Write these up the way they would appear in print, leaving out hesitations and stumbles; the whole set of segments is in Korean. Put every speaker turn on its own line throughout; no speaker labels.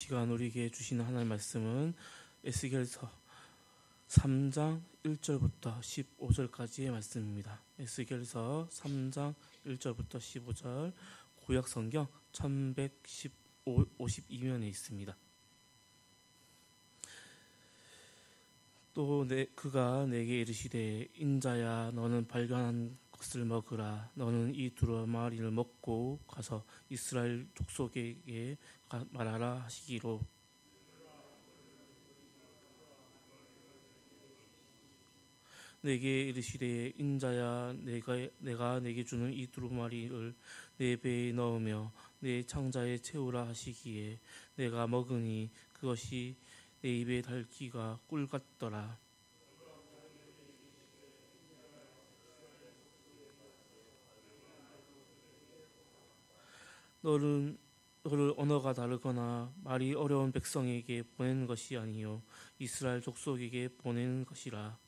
시간 우리에게 주시는 하나님의 말씀은 에스겔서 3장 1절부터 15절까지의 말씀입니다. 에스겔서 3장 1절부터 15절, 구약 성경 1152면에 있습니다. 또 그가 내게 이르시되, 인자야, 너는 발견한 것을 먹으라. 너는 이 두루마리를 먹고 가서 이스라엘 족속에게 말하라 하시기로, 내게 이르시되, 인자야, 내가 내게 주는 이 두루마리를 내 배에 넣으며 내 창자에 채우라 하시기에 내가 먹으니 그것이 내 입에 달기가 꿀 같더라. 너를 언어가 다르거나 말이 어려운 백성에게 보내는 것이 아니요 이스라엘 족속에게 보내는 것이라.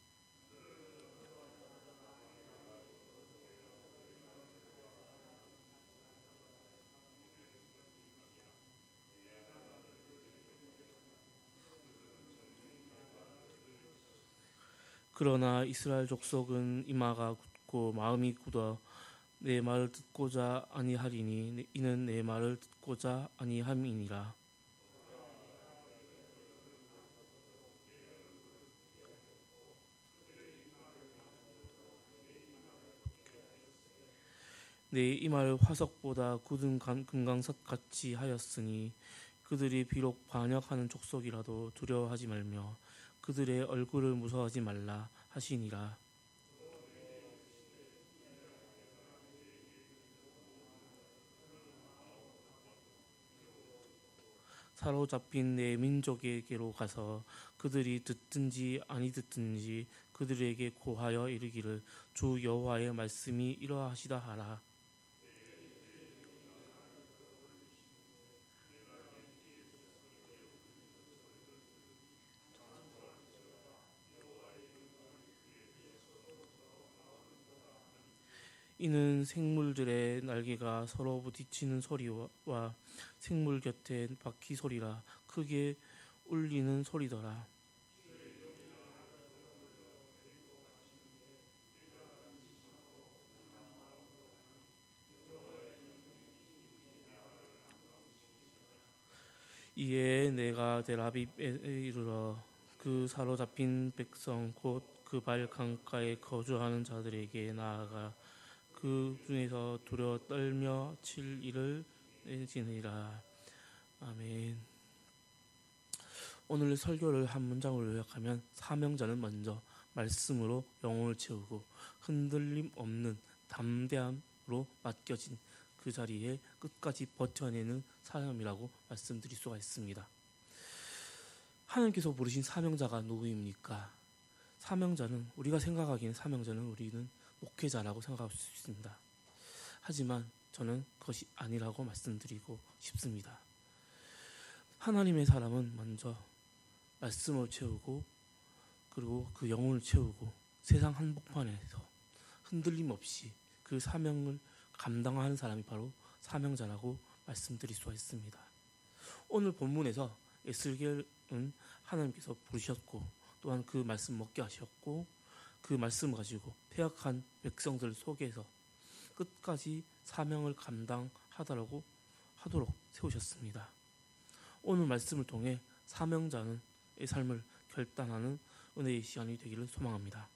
그러나 이스라엘 족속은 이마가 굳고 마음이 굳어 내 말을 듣고자 아니하리니 이는 내 말을 듣고자 아니함이니라. 내 이마를 화석보다 굳은 금강석 같이 하였으니 그들이 비록 반역하는 족속이라도 두려워하지 말며 그들의 얼굴을 무서워하지 말라 하시니라. 사로잡힌 내 민족에게로 가서 그들이 듣든지 아니 듣든지 그들에게 고하여 이르기를, 주 여호와의 말씀이 이러하시다 하라. 이는 생물들의 날개가 서로 부딪히는 소리와 생물 곁에 바퀴 소리라 크게 울리는 소리더라. 이에 내가 델아빕에 이르러 그 사로잡힌 백성 곧 그 발 강가에 거주하는 자들에게 나아가 그 중에서 두려워 떨며 칠 일을 내지니라. 아멘. 오늘 설교를 한 문장으로 요약하면, 사명자는 먼저 말씀으로 영혼을 채우고 흔들림 없는 담대함으로 맡겨진 그 자리에 끝까지 버텨내는 사람이라고 말씀드릴 수가 있습니다. 하나님께서 부르신 사명자가 누구입니까? 사명자는, 우리가 생각하기에는 사명자는 우리는 목회자라고 생각할 수 있습니다. 하지만 저는 그것이 아니라고 말씀드리고 싶습니다. 하나님의 사람은 먼저 말씀을 채우고 그리고 그 영혼을 채우고 세상 한복판에서 흔들림 없이 그 사명을 감당하는 사람이 바로 사명자라고 말씀드릴 수가 있습니다. 오늘 본문에서 에스겔은 하나님께서 부르셨고 또한 그 말씀 먹게 하셨고 그 말씀을 가지고 패역한 백성들 속에서 끝까지 사명을 감당하도록 세우셨습니다. 오늘 말씀을 통해 사명자의 삶을 결단하는 은혜의 시간이 되기를 소망합니다.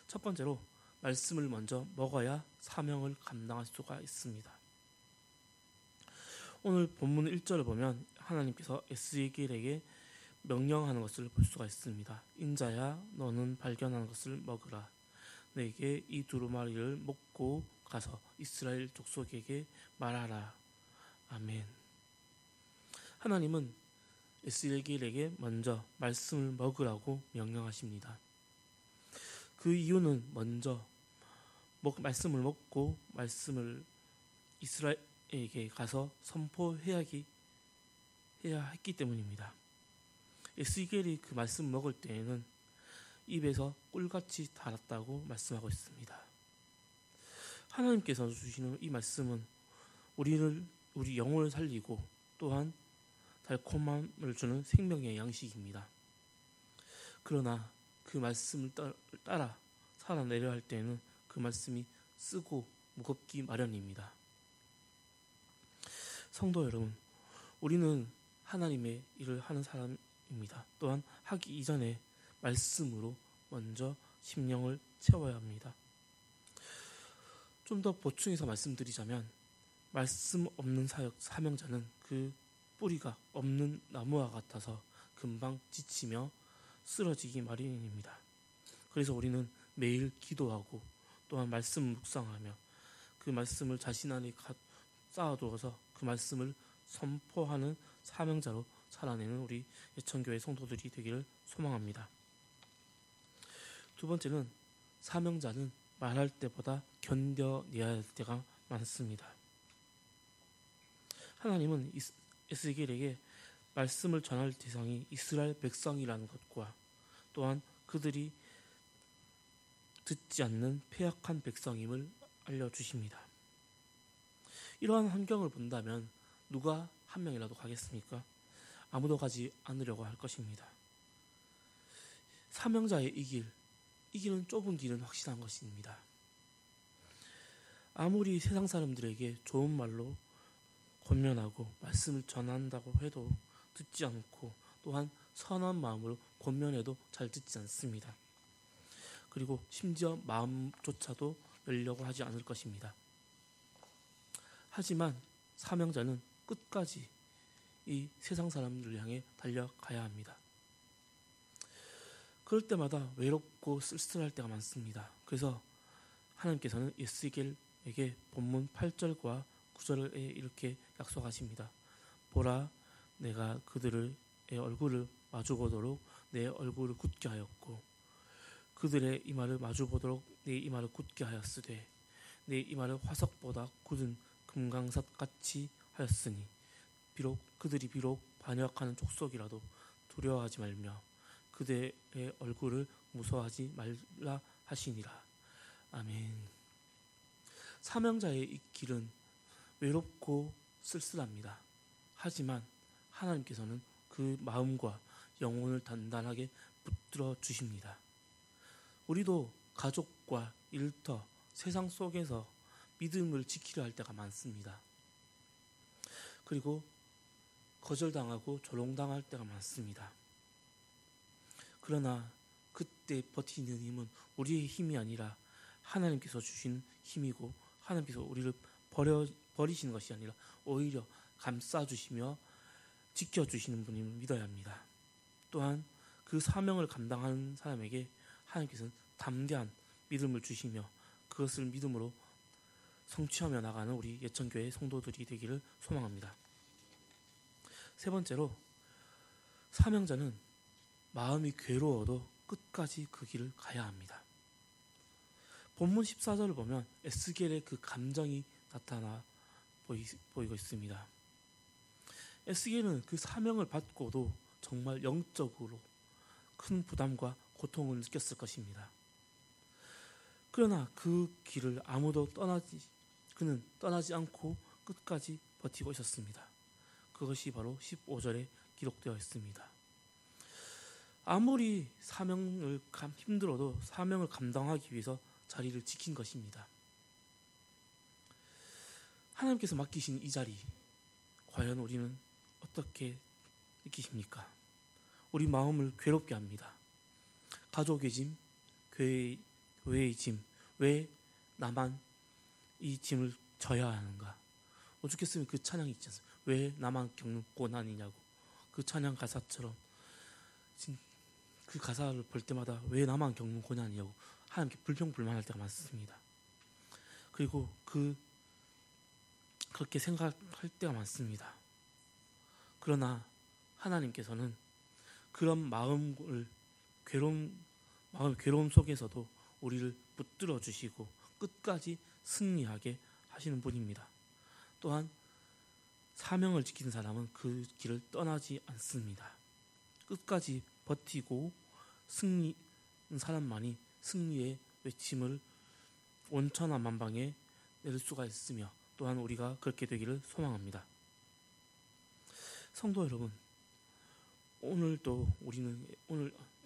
첫 번째로, 말씀을 먼저 먹어야 사명을 감당할 수가 있습니다. 오늘 본문 1절을 보면 하나님께서 에스겔에게 명령하는 것을 볼 수가 있습니다. 인자야, 너는 발견한 것을 먹으라. 내게 이 두루마리를 먹고 가서 이스라엘 족속에게 말하라. 아멘. 하나님은 에스겔에게 먼저 말씀을 먹으라고 명령하십니다. 그 이유는 먼저 말씀을 먹고 말씀을 이스라엘에게 가서 선포해야 했기 때문입니다. 에스겔이 그 말씀을 먹을 때에는 입에서 꿀같이 달았다고 말씀하고 있습니다. 하나님께서 주시는 이 말씀은 우리 영혼을 살리고 또한 달콤함을 주는 생명의 양식입니다. 그러나 그 말씀을 따라 살아내려 할 때에는 그 말씀이 쓰고 무겁기 마련입니다. 성도 여러분, 우리는 하나님의 일을 하는 사람입니다. 또한 하기 이전에 말씀으로 먼저 심령을 채워야 합니다. 좀 더 보충해서 말씀드리자면 말씀 없는 사명자는 그 뿌리가 없는 나무와 같아서 금방 지치며 쓰러지기 마련입니다. 그래서 우리는 매일 기도하고 또한 말씀을 묵상하며 그 말씀을 자신 안에 쌓아두어서 그 말씀을 선포하는 사명자로 살아내는 우리 예천교회 성도들이 되기를 소망합니다. 두 번째는 사명자는 말할 때보다 견뎌내야 할 때가 많습니다. 하나님은 에스겔에게 말씀을 전할 대상이 이스라엘 백성이라는 것과 또한 그들이 듣지 않는 패역한 백성임을 알려주십니다. 이러한 환경을 본다면 누가 한 명이라도 가겠습니까? 아무도 가지 않으려고 할 것입니다. 사명자의 이 길은 좁은 길은 확실한 것입니다. 아무리 세상 사람들에게 좋은 말로 권면하고 말씀을 전한다고 해도 듣지 않고 또한 선한 마음으로 권면해도 잘 듣지 않습니다. 그리고 심지어 마음조차도 열려고 하지 않을 것입니다. 하지만 사명자는 끝까지 이 세상 사람들을 향해 달려가야 합니다. 그럴 때마다 외롭고 쓸쓸할 때가 많습니다. 그래서 하나님께서는 에스겔에게 본문 8절과 9절에 이렇게 약속하십니다. 보라, 내가 그들의 얼굴을 마주보도록 내 얼굴을 굳게 하였고 그들의 이마를 마주보도록 내 이마를 굳게 하였으되 내 이마를 화석보다 굳은 금강석같이 하였으니 그들이 비록 반역하는 족속이라도 두려워하지 말며 그들의 얼굴을 무서워하지 말라 하시니라. 아멘. 사명자의 이 길은 외롭고 쓸쓸합니다. 하지만 하나님께서는 그 마음과 영혼을 단단하게 붙들어 주십니다. 우리도 가족과 일터, 세상 속에서 믿음을 지키려 할 때가 많습니다. 그리고 거절당하고 조롱당할 때가 많습니다. 그러나 그때 버티는 힘은 우리의 힘이 아니라 하나님께서 주신 힘이고 하나님께서 우리를 버리시는 것이 아니라 오히려 감싸주시며 지켜주시는 분임을 믿어야 합니다. 또한 그 사명을 감당하는 사람에게 하나님께서는 담대한 믿음을 주시며 그것을 믿음으로 성취하며 나가는 우리 예천교회 성도들이 되기를 소망합니다. 세 번째로 사명자는 마음이 괴로워도 끝까지 그 길을 가야 합니다. 본문 14절을 보면 에스겔의 그 감정이 나타나 보이고 있습니다. 에스겔은 그 사명을 받고도 정말 영적으로 큰 부담과 고통을 느꼈을 것입니다. 그러나 그 길을 그는 떠나지 않고 끝까지 버티고 있었습니다. 그것이 바로 15절에 기록되어 있습니다. 아무리 힘들어도 사명을 감당하기 위해서 자리를 지킨 것입니다. 하나님께서 맡기신 이 자리, 과연 우리는 어떻게 느끼십니까? 우리 마음을 괴롭게 합니다. 가족의 짐, 교회의 짐, 왜 나만 이 짐을 져야 하는가? 오죽했으면 그 찬양이 있지 않습니까? 왜 나만 겪는 고난이냐고. 그 찬양 가사처럼 그 가사를 볼 때마다 왜 나만 겪는 고난이냐고 하나님께 불평불만할 때가 많습니다. 그리고 그렇게 생각할 때가 많습니다. 그러나 하나님께서는 그런 마음의 괴로움 속에서도 우리를 붙들어 주시고 끝까지 승리하게 하시는 분입니다. 또한 사명을 지키는 사람은 그 길을 떠나지 않습니다. 끝까지 버티고 승리한 사람만이 승리의 외침을 온천한 만방에 낼 수가 있으며 또한 우리가 그렇게 되기를 소망합니다. 성도 여러분, 오늘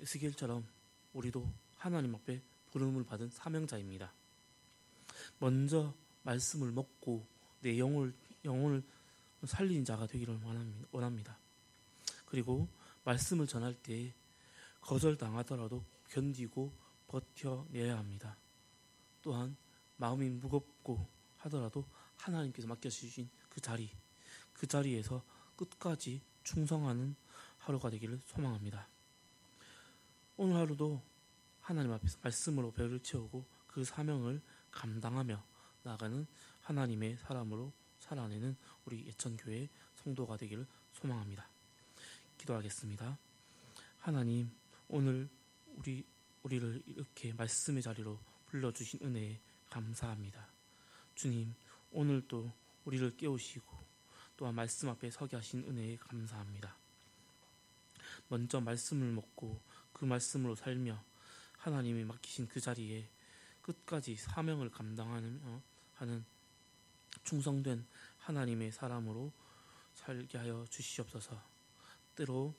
에스겔처럼 우리도 하나님 앞에 부름을 받은 사명자입니다. 먼저 말씀을 먹고 내 영혼을 살린 자가 되기를 원합니다. 그리고 말씀을 전할 때 거절당하더라도 견디고 버텨내야 합니다. 또한 마음이 무겁고 하더라도 하나님께서 맡겨주신 그 자리에서 끝까지 충성하는 하루가 되기를 소망합니다. 오늘 하루도 하나님 앞에서 말씀으로 배를 채우고 그 사명을 감당하며 나아가는 하나님의 사람으로 살아내는 우리 예천교회 성도가 되기를 소망합니다. 기도하겠습니다. 하나님, 오늘 우리를 이렇게 말씀의 자리로 불러주신 은혜에 감사합니다. 주님, 오늘도 우리를 깨우시고 또한 말씀 앞에 서게 하신 은혜에 감사합니다. 먼저 말씀을 먹고 그 말씀으로 살며 하나님이 맡기신 그 자리에 끝까지 사명을 감당하는 충성된 하나님의 사람으로 살게 하여 주시옵소서. 때로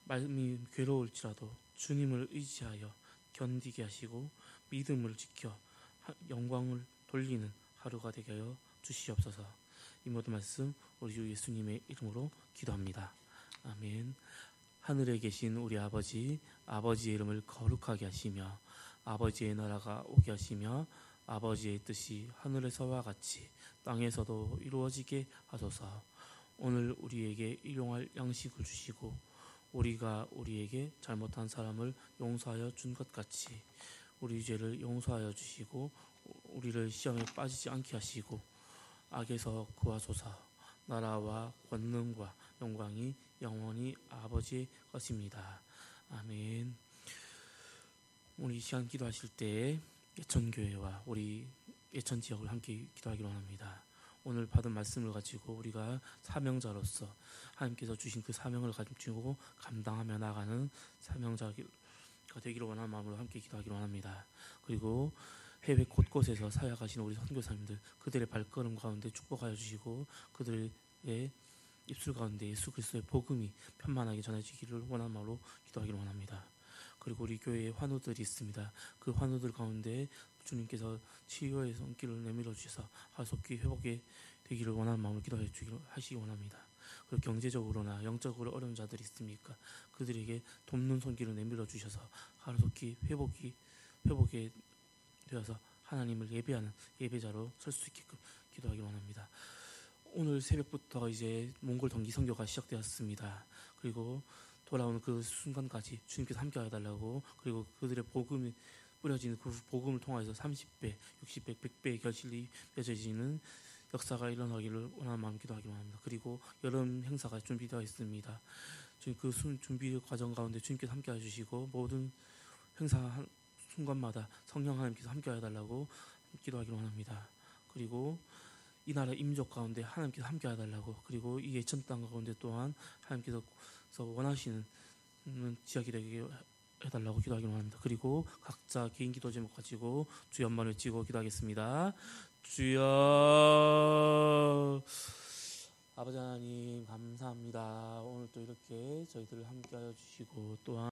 마음이 괴로울지라도 주님을 의지하여 견디게 하시고 믿음을 지켜 영광을 돌리는 하루가 되게 하여 주시옵소서. 이 모든 말씀 우리 주 예수님의 이름으로 기도합니다. 아멘. 하늘에 계신 우리 아버지, 아버지의 이름을 거룩하게 하시며 아버지의 나라가 오게 하시며 아버지의 뜻이 하늘에서와 같이 땅에서도 이루어지게 하소서. 오늘 우리에게 일용할 양식을 주시고 우리가 우리에게 잘못한 사람을 용서하여 준 것 같이 우리 죄를 용서하여 주시고 우리를 시험에 빠지지 않게 하시고 악에서 구하소서. 나라와 권능과 영광이 영원히 아버지의 것입니다. 아멘. 우리 이 시간 기도하실 때 예천교회와 우리 예천 지역을 함께 기도하기로 합니다. 오늘 받은 말씀을 가지고 우리가 사명자로서 하나님께서 주신 그 사명을 가지고 감당하며 나가는 사명자가 되기를 원하는 마음으로 함께 기도하기로 합니다. 그리고 해외 곳곳에서 사역하시는 우리 선교사님들, 그들의 발걸음 가운데 축복하여 주시고 그들의 입술 가운데 예수 그리스도의 복음이 편만하게 전해지기를 원하는 마음으로 기도하기를 원합니다. 그리고 우리 교회에 환우들이 있습니다. 그 환우들 가운데 주님께서 치유의 손길을 내밀어 주셔서 하속히 회복이 되기를 원하는 마음으로 기도해 하시기 원합니다. 그리고 경제적으로나 영적으로 어려운 자들이 있습니까? 그들에게 돕는 손길을 내밀어 주셔서 하속히 회복이 되어서 하나님을 예배하는 예배자로 설 수 있게끔 기도하기 원합니다. 오늘 새벽부터 이제 몽골 동기 선교가 시작되었습니다. 그리고 돌아오는 그 순간까지 주님께서 함께 해달라고, 그리고 그들의 복음이 뿌려지는 그 복음을 통해서 30배, 60배, 100배의 결실이 맺어지는 역사가 일어나기를 원하는 마음 기도하기로 합니다. 그리고 여름 행사가 준비되어 있습니다. 그 준비 과정 가운데 주님께서 함께 해주시고 모든 행사 순간마다 성령 하나님께서 함께 해달라고 기도하기로 원합니다. 그리고 이 나라 임족 가운데 하나님께서 함께 해달라고, 그리고 이 예천 땅 가운데 또한 하나님께서 원하시는 지역이 되게 해달라고 기도하기로 합니다. 그리고 각자 개인 기도 제목 가지고 주여 한번 외치고 기도하겠습니다. 주여. 아버지 하나님 감사합니다. 오늘 또 이렇게 저희들을 함께 하여 주시고 또한